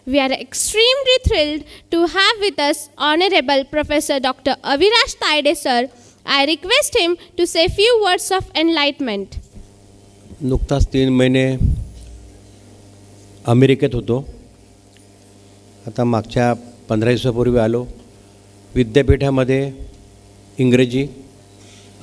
we are extremely thrilled to have with us Honorable Professor Dr. Avinash Taide sir. I request him to say few words of enlightenment. नुकताच 3 महिने अमेरिकेत होतो. आता मागच्या 15 दिवसापूर्वी आलो. विद्यापीठामध्ये इंग्रजी,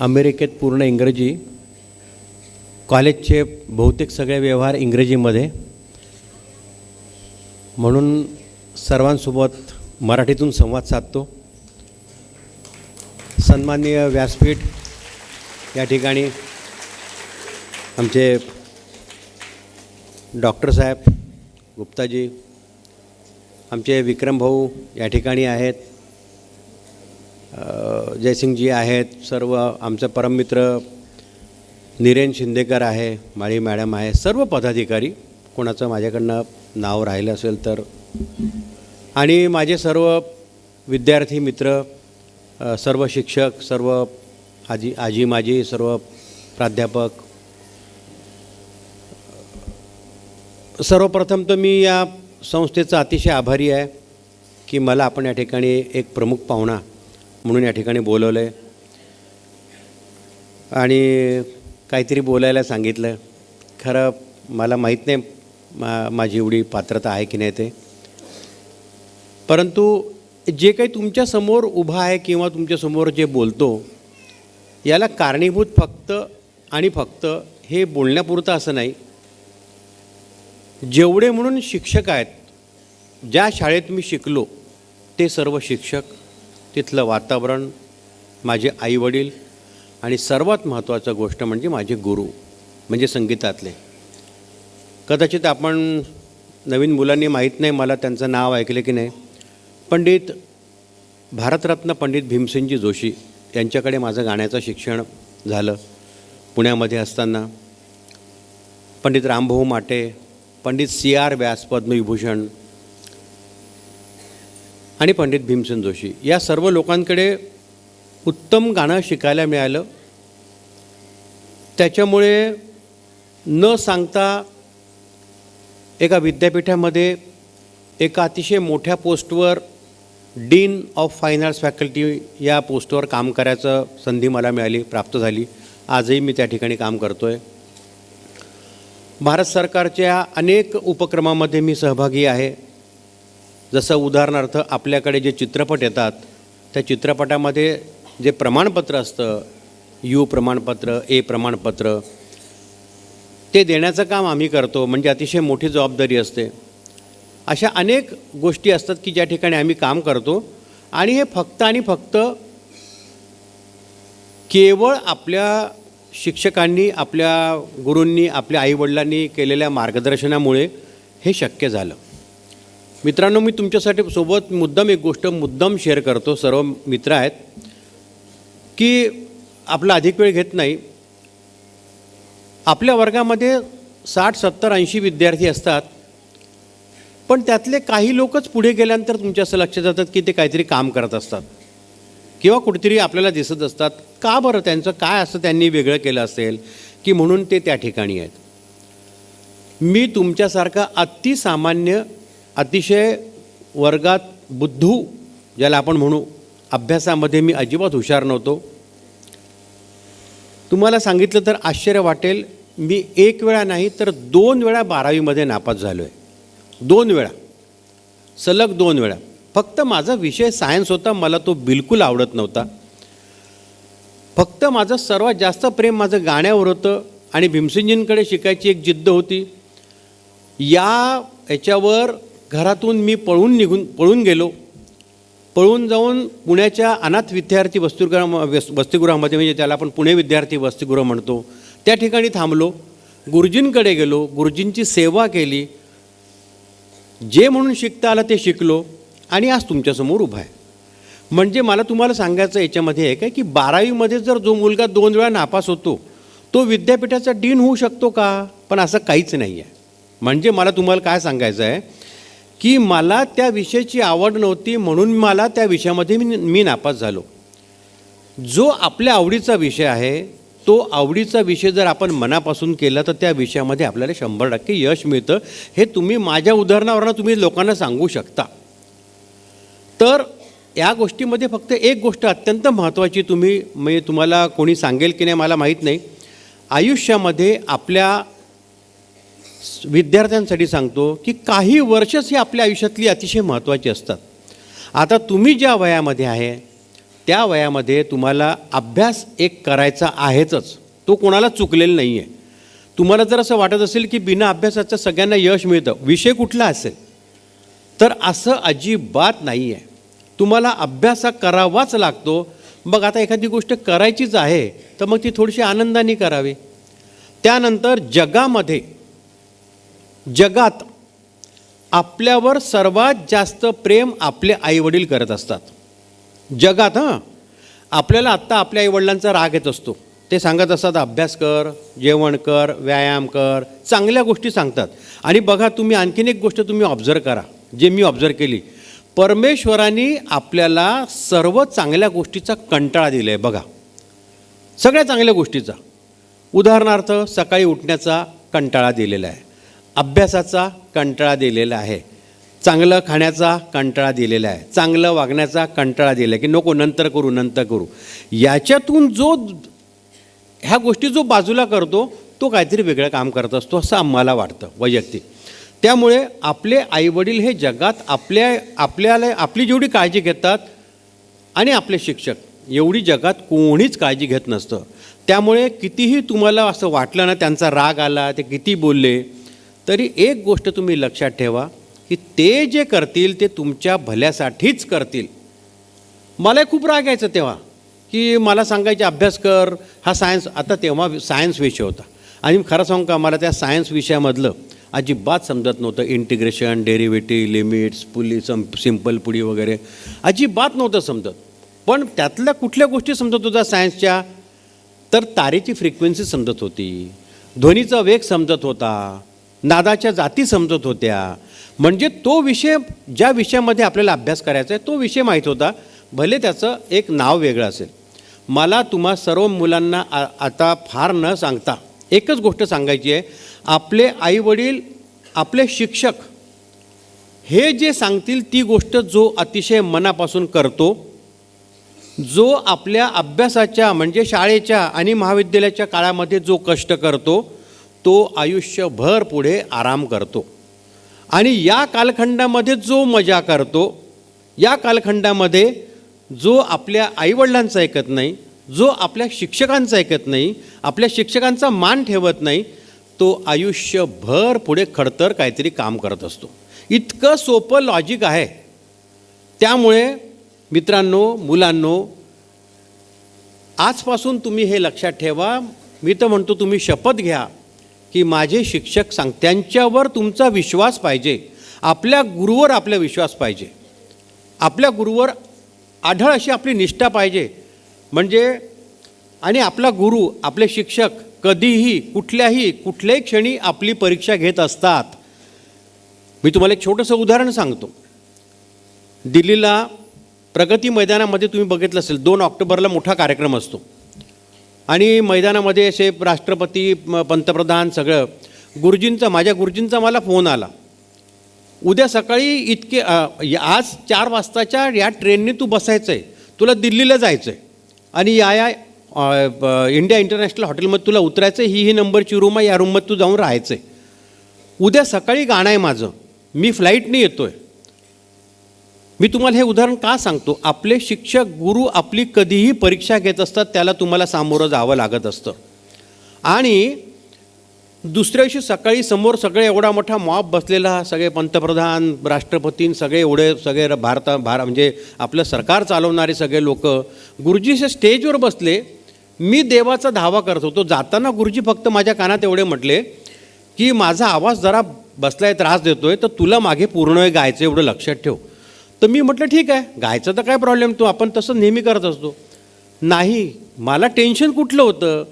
अमेरिकेत पूर्ण इंग्रजी, कॉलेजचे बहुतेक सगळे व्यवहार इंग्रजीमध्ये, म्हणून सर्वांसोबत मराठीतून संवाद साधतो. सन्माननीय व्यासपीठ या ठिकाणी आमचे डॉक्टर साहेब गुप्ताजी, आमचे विक्रम भाऊ या ठिकाणी आहेत, जयसिंगजी आहेत, सर्व आमचे परममित्र नीरेन शिंदेकर आहे, माळी मॅडम आहे, सर्व पदाधिकारी, कोणाचं माझ्याकडनं नाव राहिलं असेल तर, आणि माझे सर्व विद्यार्थी मित्र, सर्व शिक्षक, सर्व आजी माजी, सर्व प्राध्यापक. सर्वप्रथम तर मी या संस्थेचा अतिशय आभारी आहे की मला आपण या ठिकाणी एक प्रमुख पाहुणा म्हणून या ठिकाणी बोलवलं आहे आणि काहीतरी बोलायला सांगितलं. खरं मला माहीत नाही माझी एवढी पात्रता आहे की नाही ते, परंतु जे काही तुमच्यासमोर उभा आहे किंवा तुमच्यासमोर जे बोलतो याला कारणीभूत फक्त आणि फक्त हे बोलण्यापुरतं असं नाही. जेवढे म्हणून शिक्षक आहेत, ज्या शाळेत मी शिकलो ते सर्व शिक्षक, तिथलं वातावरण, माझे आईवडील आणि सर्वात महत्त्वाचं गोष्ट म्हणजे माझे गुरु, म्हणजे संगीतातले. कदाचित आपण नवीन मुलांनी माहीत नाही मला त्यांचं नाव ऐकलं की नाही, पंडित भारतरत्न पंडित भीमसेनजी जोशी यांच्याकडे माझं गाण्याचं शिक्षण झालं पुण्यामध्ये असताना. पंडित रामभाऊ माटे, पंडित CR व्यास पद्मविभूषण आणि पंडित भीमसेन जोशी या सर्व लोकांकडे उत्तम गाणं शिकायला मिळालं. त्याच्यामुळे न सांगता एका विद्यापीठामध्ये एका अतिशय मोठ्या पोस्टवर, dean of fine arts faculty या पोस्टवर काम करायचं संधी मला मिळाली, प्राप्त झाली. आजही मी त्या ठिकाणी काम करतो आहे. भारत सरकारच्या अनेक उपक्रमामध्ये मी सहभागी आहे. जसं उदाहरणार्थ आपल्याकडे जे चित्रपट येतात त्या चित्रपटामध्ये जे प्रमाणपत्र असतं, U प्रमाणपत्र, A प्रमाणपत्र, ते देण्याचं काम आम्ही करतो. म्हणजे अतिशय मोठी जबाबदारी असते. अशा अनेक गोष्टी असतात की ज्या ठिकाणी आम्ही काम करतो आणि हे फक्त आणि फक्त केवळ आपल्या शिक्षकांनी, आपल्या गुरूंनी, आपल्या आईवडिलांनी केलेल्या मार्गदर्शनामुळे हे शक्य झालं. मित्रांनो, मी तुमच्यासाठी सोबत मुद्दाम एक गोष्ट शेअर करतो. सर्व मित्र आहेत की आपला अधिक वेळ घेत नाही. आपल्या वर्गामध्ये 60, 70, 80 विद्यार्थी असतात, पण त्यातले काही लोकच पुढे गेल्यानंतर तुमच्या असं लक्षात जातात की ते काहीतरी काम करत असतात किंवा कुठेतरी आपल्याला दिसत असतात. का बरं? त्यांचं काय असं त्यांनी वेगळं केलं असेल की म्हणून ते त्या ठिकाणी आहेत. मी तुमच्यासारखा अतिसामान्य, अतिशय वर्गात बुद्धू ज्याला आपण म्हणू, अभ्यासामध्ये मी अजिबात हुशार नव्हतो. तुम्हाला सांगितलं तर आश्चर्य वाटेल, मी 1 वेळा नाही तर 2 वेळा 12वीमध्ये नापास झालो आहे. 2 वेळा, सलग 2 वेळा. फक्त माझा विषय सायन्स होता, मला तो बिलकुल आवडत नव्हता. फक्त माझं सर्वात जास्त प्रेम माझं गाण्यावर होतं आणि भीमसेनजींकडे शिकायची एक जिद्द होती. याच्यावर घरातून मी पळून गेलो. पळून जाऊन पुण्याच्या अनाथ विद्यार्थी वसतिगृहामध्ये, म्हणजे त्याला आपण पुणे विद्यार्थी वसतिगृह म्हणतो, त्या ठिकाणी थांबलो. गुरुजींकडे गेलो, गुरुजींची सेवा केली, जे म्हणून शिकता आलं ते शिकलो आणि आज तुमच्यासमोर उभा आहे. म्हणजे मला तुम्हाला सांगायचं याच्यामध्ये आहे काय की 12वीमध्ये जर जो मुलगा 2 वेळा नापास होतो तो विद्यापीठाचा डीन होऊ शकतो का? पण असं काहीच नाही आहे. म्हणजे मला तुम्हाला काय सांगायचं आहे की मला त्या विषयाची आवड नव्हती म्हणून मला त्या विषयामध्ये मी नापास झालो. जो आपल्या आवडीचा विषय आहे तो आवडीचा विषय जर आपण मनापासून केला तर त्या विषयामध्ये आपल्याला 100% यश मिळतं. हे तुम्ही माझ्या उदाहरणावरून तुम्ही लोकांना सांगू शकता. तर या गोष्टीमध्ये फक्त एक गोष्ट अत्यंत महत्त्वाची म्हणजे तुम्हाला कोणी सांगेल की नाही मला माहीत नाही. आयुष्यामध्ये आपल्या विद्यार्थ्यांसाठी सांगतो की काही वर्षच ही आपल्या आयुष्यातली अतिशय महत्त्वाची असतात. आता तुम्ही ज्या वयामध्ये आहे त्या वयामध्ये तुम्हाला अभ्यास एक करायचा आहेच. तो कोणाला चुकलेला नाही आहे. तुम्हाला जर असं वाटत असेल की बिना अभ्यासाचं सगळ्यांना यश मिळतं, विषय कुठला असेल, तर असं अजिबात नाही आहे. तुम्हाला अभ्यास करावाच लागतो. मग आता एखादी गोष्ट करायचीच आहे तर मग ती थोडीशी आनंदाने करावी. त्यानंतर जगात आपल्यावर सर्वात जास्त प्रेम आपले आईवडील करत असतात. जगात आपल्याला आत्ता आपल्या आईवडिलांचा राग येत असतो. ते सांगत असतात अभ्यास कर, जेवण कर, व्यायाम कर, चांगल्या गोष्टी सांगतात. आणि बघा तुम्ही आणखीन एक गोष्ट तुम्ही ऑब्झर्व करा, जे मी ऑब्झर्व केली. परमेश्वराने आपल्याला सर्व चांगल्या गोष्टीचा कंटाळा दिला आहे. बघा, सगळ्या चांगल्या गोष्टीचा. उदाहरणार्थ सकाळी उठण्याचा कंटाळा दिलेला आहे, अभ्यासाचा कंटाळा दिलेला आहे, चांगलं खाण्याचा कंटाळा दिलेला आहे, चांगलं वागण्याचा कंटाळा दिला आहे की नको नंतर करू. याच्यातून ह्या गोष्टी जो बाजूला करतो तो काहीतरी वेगळं काम करत असतो असं आम्हाला वाटतं वैयक्तिक. त्यामुळे आपले आईवडील हे जगात आपल्याला आपली जेवढी काळजी घेतात आणि आपले शिक्षक एवढी जगात कोणीच काळजी घेत नसतं. त्यामुळे कितीही तुम्हाला असं वाटलं ना त्यांचा राग आला, ते किती बोलले, तरी एक गोष्ट तुम्ही लक्षात ठेवा की ते जे करतील ते तुमच्या भल्यासाठीच करतील. मला खूप राग यायचा तेव्हा की मला सांगायचे अभ्यास कर, हा सायन्स. आता तेव्हा सायन्स विषय होता आणि खरं सांगू का मला त्या सायन्स विषयामधलं अजिबात समजत नव्हतं. इंटिग्रेशन, डेरिव्हेटिव्ह, लिमिट्स, सिम्पल पुडी वगैरे अजिबात नव्हतं समजत. पण त्यातल्या कुठल्या गोष्टी समजत होत्या सायन्सच्या, तर तारेची फ्रिक्वेन्सी समजत होती, ध्वनीचा वेग समजत होता, नादाच्या जाती समजत होत्या. म्हणजे तो विषय ज्या विषयामध्ये आपल्याला अभ्यास करायचा आहे तो विषय माहीत होता, भले त्याचं एक नाव वेगळं असेल. मला तुम्हा सर्व मुलांना आता फार न सांगता एकच गोष्ट सांगायची आहे. आपले आईवडील, आपले शिक्षक हे जे सांगतील ती गोष्ट जो अतिशय मनापासून करतो, जो आपल्या अभ्यासाच्या म्हणजे शाळेच्या आणि महाविद्यालयाच्या काळामध्ये जो कष्ट करतो तो आयुष्यभर पुढे आराम करतो. आणि या कालखंडामध्ये जो मजा करतो, या कालखंडामध्ये जो आपल्या आईवडिलांचं ऐकत नाही, जो आपल्या शिक्षकांचं ऐकत नाही, आपल्या शिक्षकांचा मान ठेवत नाही, तो आयुष्यभर पुढे खडतर काहीतरी काम करत असतो. इतकं सोपं लॉजिक आहे. त्यामुळे मित्रांनो, मुलांनो, आजपासून तुम्ही हे लक्षात ठेवा. मी तर म्हणतो तुम्ही शपथ घ्या की माझे शिक्षक त्यांच्यावर तुमचा विश्वास पाहिजे. आपल्या गुरुवर आपला विश्वास पाहिजे. आपल्या गुरुवर आढळ अशी आपली निष्ठा पाहिजे. म्हणजे आणि आपला गुरु, आपले शिक्षक कधीही कुठल्याही क्षणी आपली परीक्षा घेत असतात. मी तुम्हाला एक छोटंसं उदाहरण सांगतो. दिल्लीला प्रगती मैदानामध्ये तुम्ही बघितलं असेल 2 ऑक्टोबरला मोठा कार्यक्रम असतो आणि मैदानामध्ये असे राष्ट्रपती, पंतप्रधान सगळं. माझ्या गुरुजींचा मला फोन आला, उद्या सकाळी आज 4 वाजताच्या या ट्रेनने तू बसायचं आहे, तुला दिल्लीला जायचं आहे आणि इंडिया इंटरनॅशनल हॉटेलमध्ये तुला उतरायचं आहे, ही नंबरची रूम आहे, या रूममध्ये तू जाऊन राहायचं आहे. उद्या सकाळी गाणं आहे माझं, मी फ्लाईटने येतो आहे. मी तुम्हाला हे उदाहरण का सांगतो? आपले शिक्षक, गुरु आपली कधीही परीक्षा घेत असतात, त्याला तुम्हाला सामोरं जावं लागत असतं. आणि दुसऱ्या दिवशी सकाळी समोर सगळे एवढा मोठा मॉब बसलेला, सगळे पंतप्रधान, राष्ट्रपती, सगळे म्हणजे आपलं सरकार चालवणारे सगळे लोक गुरुजीचे स्टेजवर बसले. मी देवाचा धावा करत होतो. जाताना गुरुजी फक्त माझ्या कानात एवढे म्हटले की माझा आवाज जरा बसलाय, त्रास देतोय, तर तुला मागे पूर्ण वेळ गायचं, एवढं लक्षात ठेव. तर मी म्हटलं ठीक आहे, गायचं तर काय प्रॉब्लेम, तो आपण तसं नेहमी करत असतो. नाही, मला टेन्शन कुठलं होतं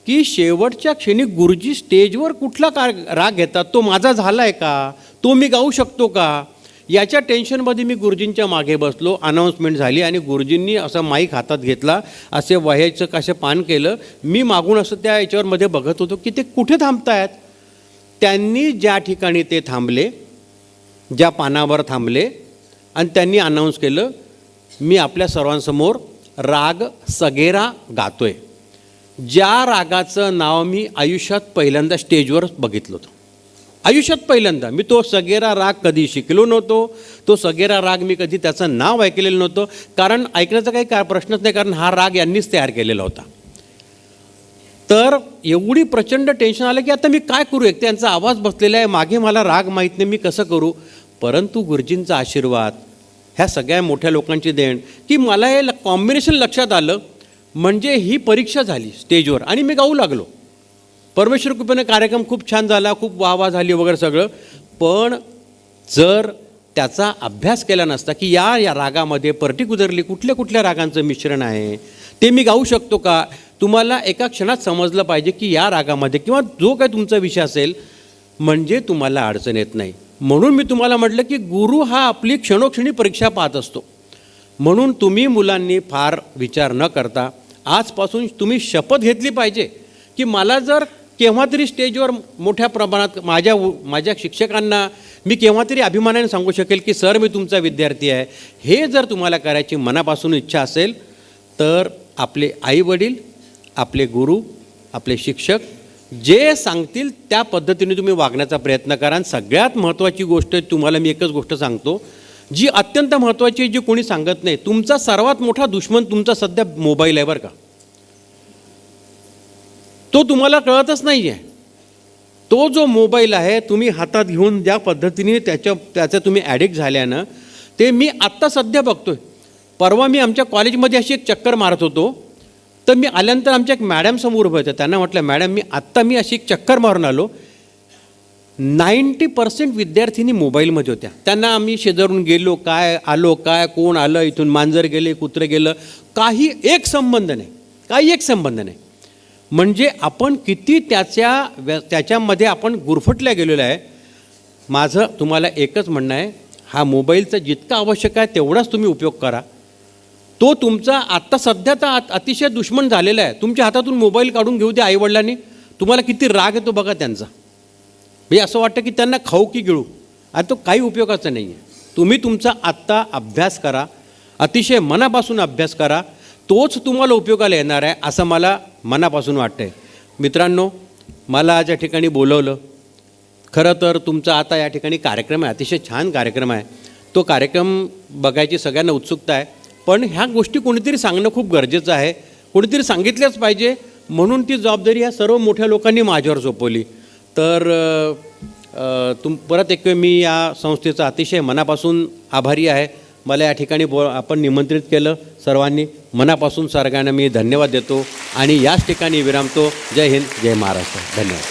की शेवटच्या क्षणी गुरुजी स्टेजवर कुठला राग घेतात, तो माझा झाला आहे का, तो मी गाऊ शकतो का, याच्या टेन्शनमध्ये मी गुरुजींच्या मागे बसलो. अनाऊन्समेंट झाली आणि गुरुजींनी असं माईक हातात घेतला, असे वह्याचं कसं पान केलं. मी मागून असं त्या याच्यावर मध्ये बघत होतो की ते कुठे थांबतायत. त्यांनी ज्या ठिकाणी ते थांबले, ज्या पानावर थांबले आणि त्यांनी अनाऊन्स केलं, मी आपल्या सर्वांसमोर राग सगेरा गातोय. ज्या रागाचं नाव मी आयुष्यात पहिल्यांदा स्टेजवर बघितलं होतं. आयुष्यात पहिल्यांदा मी तो सगेरा राग कधी शिकलो नव्हतो. तो सगेरा राग मी कधी त्याचं नाव ऐकलेलं नव्हतं. कारण ऐकण्याचा काही प्रश्नच नाही, कारण हा राग यांनीच तयार केलेला होता. तर एवढी प्रचंड टेन्शन आलं की आता मी काय करू. एक त्यांचा आवाज बसलेला आहे, मागे मला राग माहीत नाही, मी कसं करू. परंतु गुरुजींचा आशीर्वाद, ह्या सगळ्या मोठ्या लोकांची देण, की मला हे कॉम्बिनेशन लक्षात आलं. म्हणजे ही परीक्षा झाली स्टेजवर आणि मी गाऊ लागलो. परमेश्वर कृपेने कार्यक्रम खूप छान झाला, खूप वाहवा झाली वगैरे सगळं. पण जर त्याचा अभ्यास केला नसता की या रागामध्ये पर्टिक्युलरली कुठल्या कुठल्या रागांचं मिश्रण आहे, ते मी गाऊ शकतो का, तुम्हाला एका क्षणात समजलं पाहिजे की या रागामध्ये किंवा जो काही तुमचा विषय असेल, म्हणजे तुम्हाला अडचण येत नाही. म्हणून मी तुम्हाला म्हटलं की गुरु हा आपली क्षणोक्षणी परीक्षा पाहत असतो. म्हणून तुम्ही मुलांनी फार विचार न करता आजपासून तुम्ही शपथ घेतली पाहिजे की मला जर केव्हा तरी स्टेजवर मोठ्या प्रमाणात माझ्या शिक्षकांना मी केव्हा तरी अभिमानाने सांगू शकेल की सर मी तुमचा विद्यार्थी आहे. हे जर तुम्हाला करायची मनापासून इच्छा असेल तर आपले आईवडील, आपले गुरु, आपले शिक्षक जे सांगतील त्या पद्धतीने तुम्ही वागण्याचा प्रयत्न करा. आणि सगळ्यात महत्त्वाची गोष्ट तुम्हाला मी एकच गोष्ट सांगतो, जी अत्यंत महत्त्वाची, जी कोणी सांगत नाही. तुमचा सर्वात मोठा दुश्मन तुमचा सध्या मोबाईल आहे बरं का. तो तुम्हाला कळतच नाही आहे. तो जो मोबाईल आहे तुम्ही हातात घेऊन ज्या पद्धतीने त्याचं तुम्ही ॲडिक्ट झाल्यानं, ते मी आत्ता सध्या बघतोय. परवा मी आमच्या कॉलेजमध्ये अशी एक चक्कर मारत होतो, तर मी आल्यानंतर आमच्या एक मॅडम समोर उभं होत्या. त्यांना म्हटलं, मॅडम मी अशी एक चक्कर मारून आलो. 90% विद्यार्थिनी मोबाईलमध्ये होत्या. त्यांना आम्ही शेजारून गेलो, काय आलो, काय कोण आलं, इथून मांजर गेले, कुत्रं गेलं, काही एक संबंध नाही. म्हणजे आपण किती त्याच्यामध्ये आपण गुरफटल्या गेलेलो आहे. माझं तुम्हाला एकच म्हणणं आहे, हा मोबाईलचा जितका आवश्यक आहे तेवढाच तुम्ही उपयोग करा. तो तुमचा आत्ता सध्याचा अतिशय दुश्मन झालेला आहे. तुमच्या हातातून मोबाईल काढून घेऊ द्या आईवडिलांनी, तुम्हाला किती राग येतो बघा त्यांचा. म्हणजे असं वाटतं की त्यांना खाऊ की गिळू. आता तो काही उपयोगाचा नाही आहे. तुम्ही तुमचा आत्ता अभ्यास करा, अतिशय मनापासून अभ्यास करा, तोच तुम्हाला उपयोगाला येणार आहे असं मला मनापासून वाटतं आहे. मित्रांनो, मला आज या ठिकाणी बोलवलं. खरं तर तुमचा आता या ठिकाणी कार्यक्रम आहे, अतिशय छान कार्यक्रम आहे. तो कार्यक्रम बघायची सगळ्यांना उत्सुकता आहे. पण ह्या गोष्टी कोणीतरी सांगणं खूप गरजेचं आहे, कोणीतरी सांगितल्याच पाहिजे. म्हणून ती जबाबदारी ह्या सर्व मोठ्या लोकांनी माझ्यावर सोपवली. तर परत एक मी या संस्थेचा अतिशय मनापासून आभारी आहे. मला या ठिकाणी आपण निमंत्रित केलं सर्वांनी. मनापासून सगळ्यांना मी धन्यवाद देतो आणि याच ठिकाणी विरामतो. जय हिंद, जय महाराष्ट्र. धन्यवाद.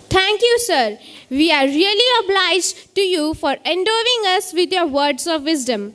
Thank you, sir. We are really obliged to you for endowing us with your words of wisdom.